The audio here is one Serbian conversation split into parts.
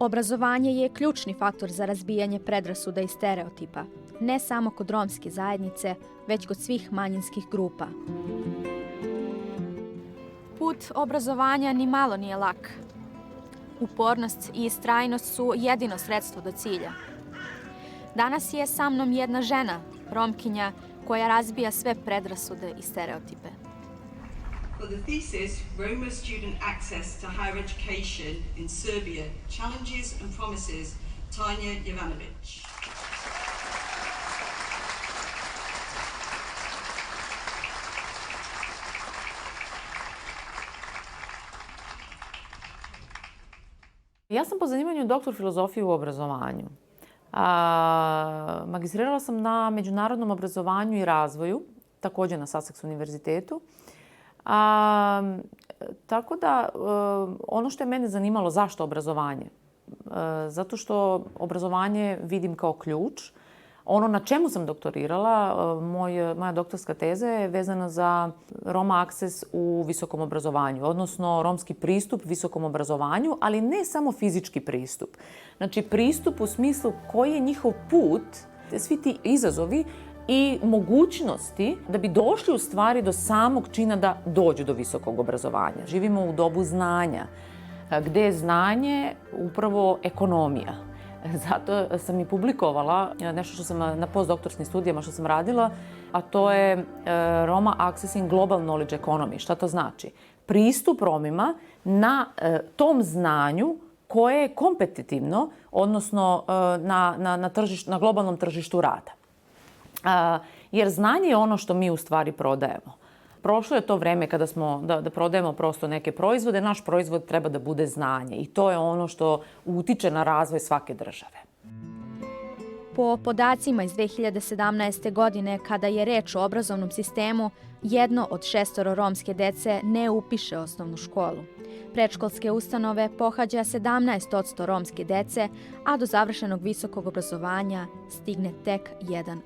Obrazovanje je ključni faktor za razbijanje predrasuda i stereotipa, ne samo kod romske zajednice, već kod svih manjinskih grupa. Put obrazovanja ni malo nije lak. Upornost i istrajnost su jedino sredstvo do cilja. Danas je sa mnom jedna žena, Romkinja, koja razbija sve predrasude i stereotipe. For the thesis, Roma Student Access to Higher Education in Serbia, Challenges and Promises, Tanja Jovanović. Ja sam po zanimanju doktor filozofije u obrazovanju. Magistrirala sam na međunarodnom obrazovanju i razvoju, također na Sussex univerzitetu. Tako da, ono što je mene zanimalo, zašto obrazovanje? Zato što obrazovanje vidim kao ključ. Ono na čemu sam doktorirala, moja doktorska teza je vezana za Roma Access u visokom obrazovanju, odnosno romski pristup visokom obrazovanju, ali ne samo fizički pristup. Znači pristup u smislu koji je njihov put, svi ti izazovi i mogućnosti da bi došli u stvari do samog čina da dođu do visokog obrazovanja. Živimo u dobu znanja, gdje je znanje upravo ekonomija. Zato sam i publikovala nešto što sam na postdoktorskim studijama što sam radila, a to je Roma Accessing Global Knowledge Economy. Šta to znači? Pristup Romima na tom znanju koje je kompetitivno, odnosno na globalnom tržištu rada. Jer znanje je ono što mi u stvari prodajemo. Prošlo je to vreme kada smo da prodajemo prosto neke proizvode. Naš proizvod treba da bude znanje i to je ono što utiče na razvoj svake države. Po podacima iz 2017. godine, kada je reč o obrazovnom sistemu, 1 od 6 romske dece ne upiše osnovnu školu. Predškolske ustanove pohađa 17% romske dece, a do završenog visokog obrazovanja stigne tek 1%.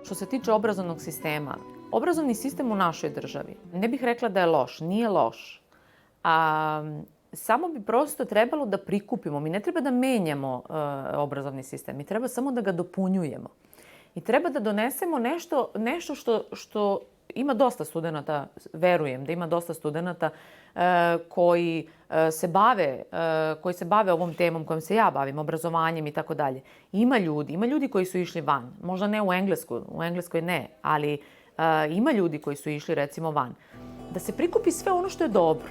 Što se tiče obrazovnog sistema, obrazovni sistem u našoj državi, ne bih rekla da je loš, nije loš. Samo bi prosto trebalo da prikupimo. Mi ne treba da menjamo obrazovni sistem, mi treba samo da ga dopunjujemo. I treba da donesemo nešto što ima dosta studenata, verujem da ima dosta studenata koji se bave ovom temom kojom se ja bavim, obrazovanjem i tako dalje. Ima ljudi koji su išli van. Možda ne u Engleskoj ne, ali ima ljudi koji su išli recimo van. Da se prikupi sve ono što je dobro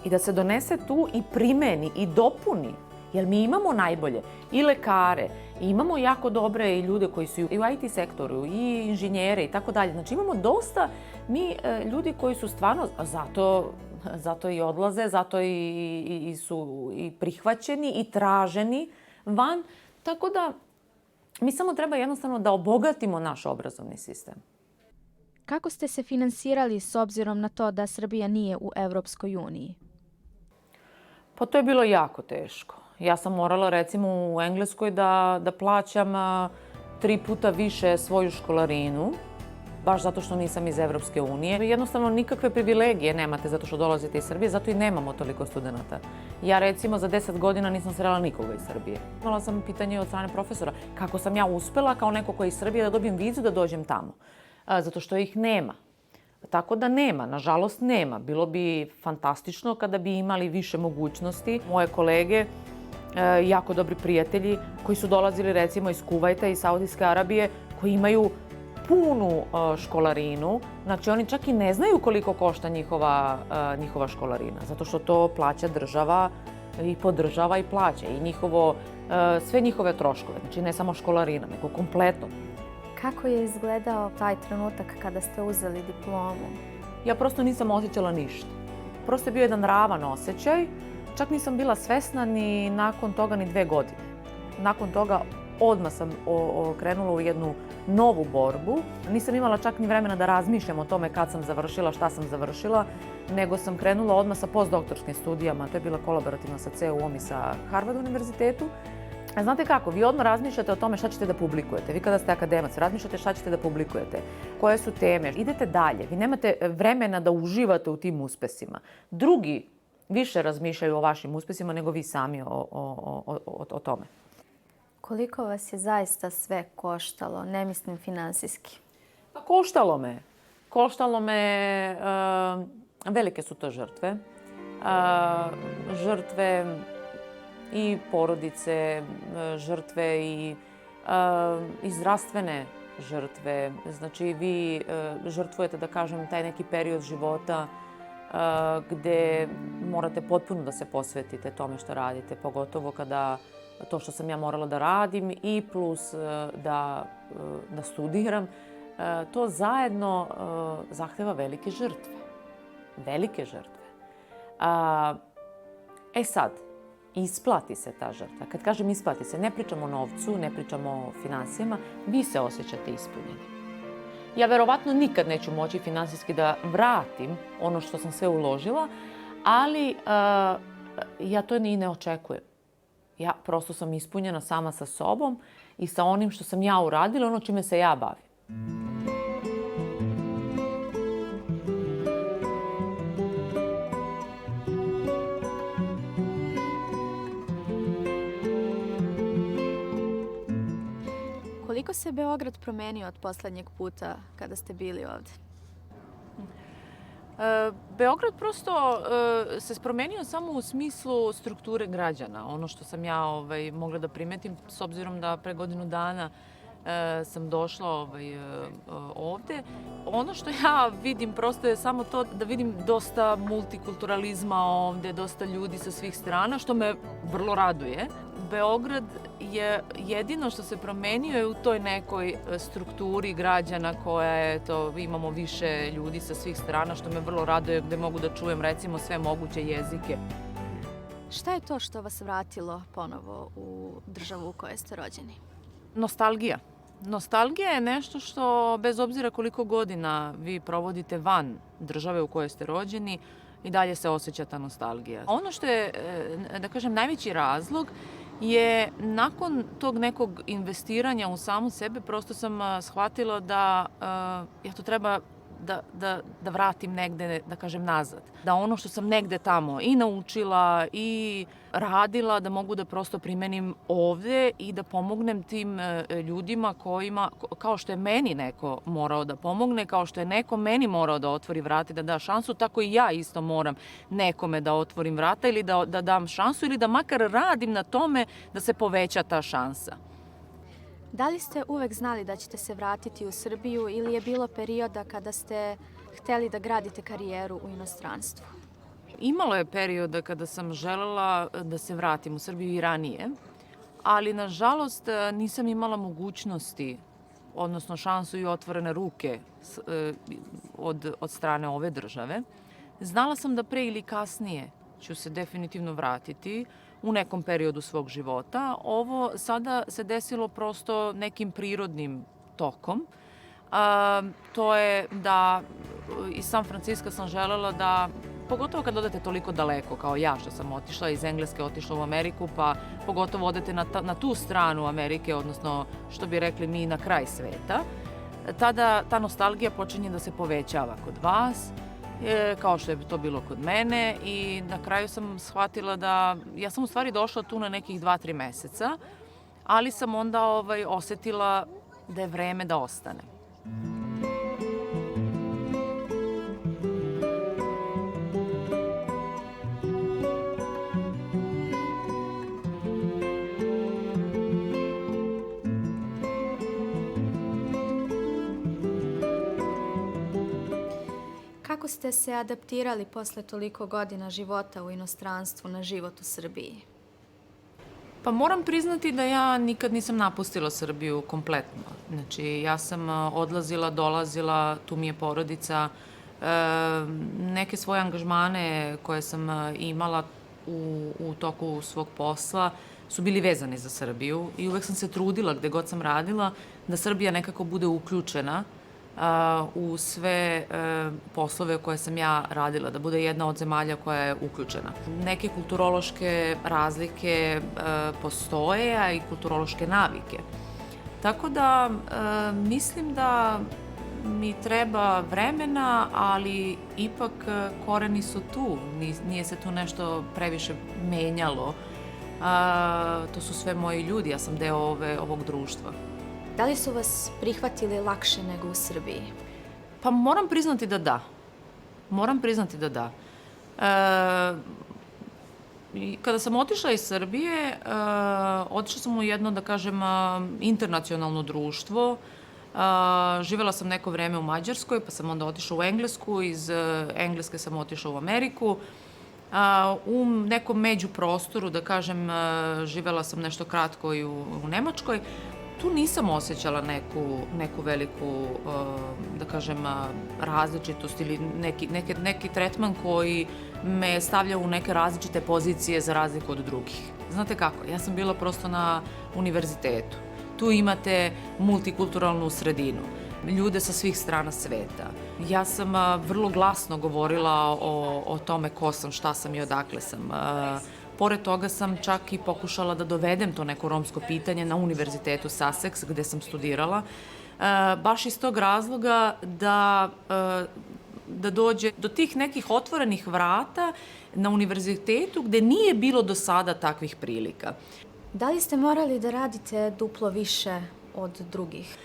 i da se donese tu i primeni i dopuni. Jer mi imamo najbolje i lekare, i imamo jako dobre i ljude koji su i u IT sektoru, i inženjere i tako dalje. Znači imamo dosta mi ljudi koji su stvarno, zato i odlaze, zato i su i prihvaćeni i traženi van. Tako da mi samo treba jednostavno da obogatimo naš obrazovni sistem. Kako ste se finansirali s obzirom na to da Srbija nije u Evropskoj uniji? Pa to je bilo jako teško. Ja sam morala recimo u Engleskoj da plaćam 3 puta više svoju školarinu, baš zato što nisam iz Evropske unije. Jednostavno nikakve privilegije nemate zato što dolazite iz Srbije, zato i nemamo toliko studenata. Ja recimo za 10 godina nisam srela nikoga iz Srbije. Imala sam pitanje od strane profesora kako sam ja uspela kao neko koji je iz Srbije da dobijem vizu da dođem tamo. Zato što ih nema. Tako da nema, nažalost nema. Bilo bi fantastično kada bi imali više mogućnosti. Moje kolege, jako dobri prijatelji koji su dolazili recimo iz Kuvajta i Saudijske Arabije, koji imaju punu školarinu. Znači oni čak i ne znaju koliko košta njihova školarina, zato što to plaća država i podržava i plaća i sve njihove troškove. Znači ne samo školarina, nego kompletno. Kako je izgledao taj trenutak kada ste uzeli diplomu? Ja prosto nisam osjećala ništa. Prosto je bio jedan ravan osjećaj. Čak nisam bila svesna ni nakon toga ni 2 godine. Nakon toga odmah sam krenula u jednu novu borbu. Nisam imala čak ni vremena da razmišljam o tome kad sam završila, šta sam završila, nego sam krenula odmah sa postdoktorskim studijama. To je bila kolaborativna sa CEU-om i sa Harvard univerzitetu. Znate kako, vi odmah razmišljate o tome šta ćete da publikujete. Vi kada ste akademac, razmišljate šta ćete da publikujete, koje su teme. Idete dalje, vi nemate vremena da uživate u tim uspesima. Drugi više razmišljaju o vašim uspjesima nego vi sami o tome. Koliko vas je zaista sve koštalo, ne mislim finansijski? Pa koštalo me. Koštalo me, velike su to žrtve. Žrtve i porodice, žrtve i zdravstvene žrtve. Znači vi žrtvujete, da kažem, taj neki period života gde morate potpuno da se posvetite tome što radite, pogotovo kada to što sam ja morala da radim i plus da studiram, to zajedno zahteva velike žrtve. Velike žrtve. Sad, isplati se ta žrtva. Kad kažem isplati se, ne pričamo o novcu, ne pričamo o finansijama, vi se osjećate ispunjeni. Ja verovatno nikad neću moći finansijski da vratim ono što sam sve uložila, ali ja to ni ne očekujem. Ja prosto sam ispunjena sama sa sobom i sa onim što sam ja uradila, ono čime se ja bavim. Koliko se Beograd promenio od poslednjeg puta kada ste bili ovde? Beograd prosto se promenio samo u smislu strukture građana. Ono što sam ja mogla da primetim, s obzirom da pre godinu dana sam došla ovde. Ono što ja vidim prosto je samo to da vidim dosta multikulturalizma ovde, dosta ljudi sa svih strana, što me vrlo raduje. Beograd je jedino što se promenio je u toj nekoj strukturi građana koja je, imamo više ljudi sa svih strana, što me vrlo raduje, gde mogu da čujem recimo sve moguće jezike. Šta je to što vas vratilo ponovo u državu u kojoj ste rođeni? Nostalgija. Nostalgija je nešto što, bez obzira koliko godina vi provodite van države u kojoj ste rođeni, i dalje se osjeća ta nostalgija. Ono što je, da kažem, najveći razlog je nakon tog nekog investiranja u samu sebe, prosto sam shvatila da ja to treba da vratim negde, da kažem, nazad. Da ono što sam negde tamo i naučila i radila, da mogu da prosto primenim ovde i da pomognem tim ljudima kojima, kao što je meni neko morao da pomogne, kao što je neko meni morao da otvori vrata i da da šansu, tako i ja isto moram nekome da otvorim vrata ili da dam šansu ili da makar radim na tome da se poveća ta šansa. Da li ste uvek znali da ćete se vratiti u Srbiju ili je bilo perioda kada ste hteli da gradite karijeru u inostranstvu? Imalo je perioda kada sam želela da se vratim u Srbiju i ranije, ali nažalost nisam imala mogućnosti, odnosno šansu i otvorene ruke od strane ove države. Znala sam da pre ili kasnije ću se definitivno vratiti u nekom periodu svog života. Ovo sada se desilo prosto nekim prirodnim tokom. To je da iz San Francisco sam želela da, pogotovo kad odete toliko daleko kao ja što sam otišla, iz Engleske otišla u Ameriku, pa pogotovo odete na tu stranu Amerike, odnosno što bi rekli mi na kraj sveta, tada ta nostalgija počinje da se povećava kod vas, kao što je to bilo kod mene, i na kraju sam shvatila da ja sam u stvari došla tu na nekih 2-3 meseca, ali sam onda osetila da je vreme da ostanem. Kako ste se adaptirali posle toliko godina života u inostranstvu na život u Srbiji? Pa moram priznati da ja nikad nisam napustila Srbiju kompletno. Znači, ja sam odlazila, dolazila, tu mi je porodica. Neke svoje angažmane koje sam imala u toku svog posla su bili vezani za Srbiju i uvek sam se trudila, gde god sam radila, da Srbija nekako bude uključena u sve poslove koje sam ja radila, da bude jedna od zemalja koja je uključena. Neke kulturološke razlike postoje, a i kulturološke navike. Tako da mislim da mi treba vremena, ali ipak koreni su tu. Nije se tu nešto previše menjalo. To su sve moji ljudi, ja sam deo ovog društva. Da li su vas prihvatili lakše nego u Srbiji? Pa moram priznati da da. I kada sam otišla iz Srbije, otišla sam u jedno, da kažem, internacionalno društvo. Živela sam neko vreme u Mađarskoj, pa sam onda otišla u Englesku, iz Engleske sam otišla u Ameriku. U nekom međuprostoru, da kažem, živela sam nešto kratko i u Nemačkoj. Tu nisam osjećala neku veliku, da kažem, različitost ili neki tretman koji me stavlja u neke različite pozicije za razliku od drugih. Znate kako, ja sam bila prosto na univerzitetu. Tu imate multikulturalnu sredinu, ljude sa svih strana sveta. Ja sam vrlo glasno govorila o tome ko sam, šta sam i odakle sam. Pored toga sam čak i pokušala da dovedem to neko romsko pitanje na univerzitetu Sussex gde sam studirala, baš iz tog razloga da dođe do tih nekih otvorenih vrata na univerzitetu gde nije bilo do sada takvih prilika. Da li ste morali da radite duplo više od drugih?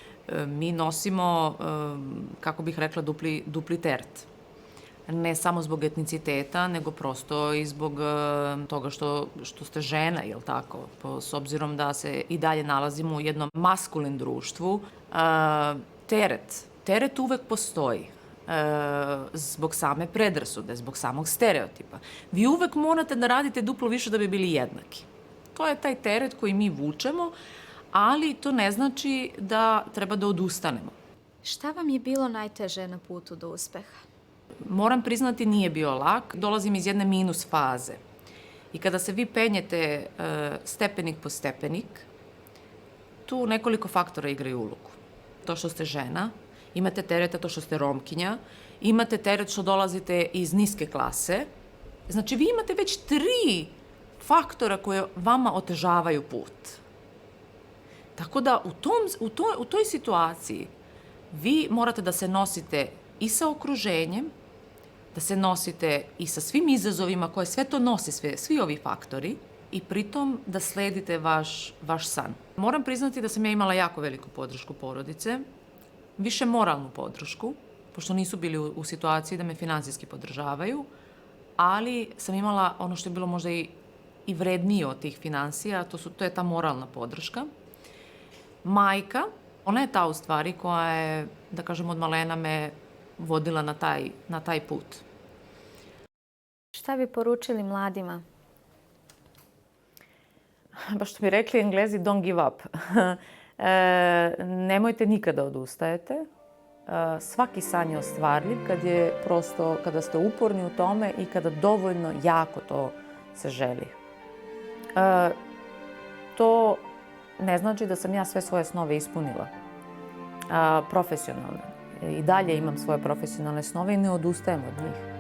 Mi nosimo, kako bih rekla, dupli teret. Ne samo zbog etniciteta, nego prosto i zbog toga što ste žena, jel tako? S obzirom da se i dalje nalazimo u jednom maskulin društvu, teret uvek postoji. Zbog same predrasude, zbog samog stereotipa. Vi uvek morate da radite duplo više da bi bili jednaki. To je taj teret koji mi vučemo, ali to ne znači da treba da odustanemo. Šta vam je bilo najteže na putu do uspeha? Moram priznati, nije bio lak. Dolazim iz jedne minus faze. I kada se vi penjete stepenik po stepenik, tu nekoliko faktora igraju ulogu. To što ste žena, imate tereta to što ste Romkinja, imate teret što dolazite iz niske klase. Znači, vi imate već 3 faktora koje vama otežavaju put. Tako da u toj situaciji vi morate da se nosite i sa okruženjem, da se nosite i sa svim izazovima koje sve to nose, svi ovi faktori, i pritom da sledite vaš san. Moram priznati da sam ja imala jako veliku podršku porodice, više moralnu podršku, pošto nisu bili u situaciji da me finansijski podržavaju, ali sam imala ono što je bilo možda i vrednije od tih finansija, to je ta moralna podrška. Majka, ona je ta u stvari koja je, da kažem, od malena me vodila na taj put. Šta bi poručili mladima? Baš što bi rekli Englezi, don't give up. Nemojte nikada odustajete. Svaki san je ostvarljiv kada ste uporni u tome i kada dovoljno jako to se želi. To ne znači da sam ja sve svoje snove ispunila. Profesionalno. I dalje imam svoje profesionalne snove i ne odustajem od njih.